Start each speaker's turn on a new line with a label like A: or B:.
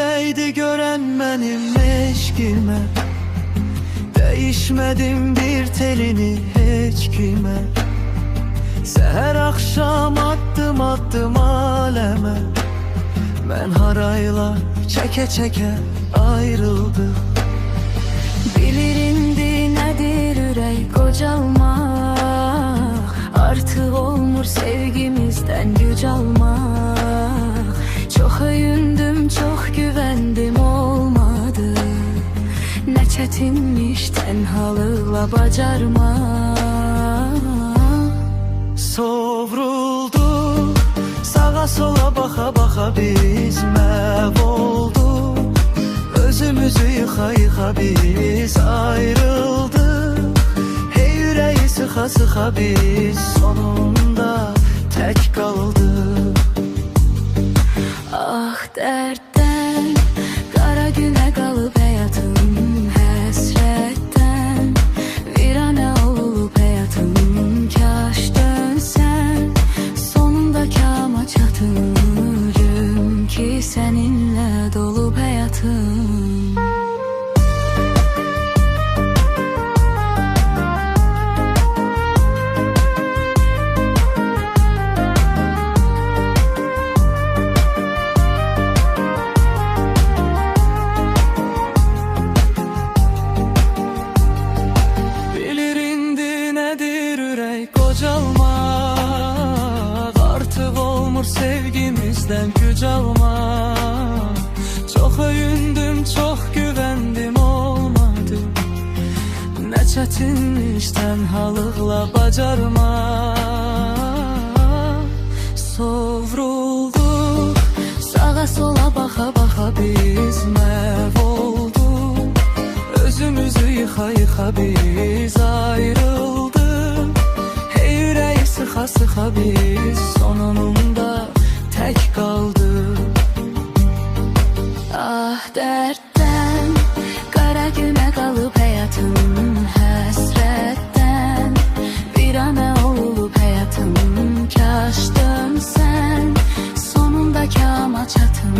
A: Gülseydi gören benim eşkime, değişmedim bir telini hiç kime. Seher akşam attım attım aleme, ben harayla çeke çeke ayrıldım.
B: Bilir indi nedir ürək qocalmaq, artıq olmur sevgimizdən güc almaq. Çox öyündüm, çox güvəndim, olmadı. Nə çətinmiş tənhalıqla bacarmaq.
A: Sovruldu, sağa sola baxa baxa biz məhv oldu. Özümüzü yıxa yıxa biz ayrıldık. Hey yüreği sıxa sıxa biz sonunda tek kaldık.
B: Ah dərddən, qara günə qalıb həyatım, həsrətdən viranə olub həyatım. Kaş dönsən, sonunda kama çatırım ki səninlə dolub həyatım. Qocalmaq, artıq olmur sevgimizdən güc almaq. Çox öyündüm, çox güvəndim, olmadı. Nə çətinmiş tənhalıqla bacarmaq. Sovrulduq, sağa sola baxa baxa biz məhv olduq. Özümüzü yıxa yıxa biz ayrıldık. Sıxa sıxa biz sonunda tek kaldık. Ah dərddən, qara günə qalıb həyatım, həsrətdən viranə olub həyatım. Kaş dönsən, sonunda kama çatım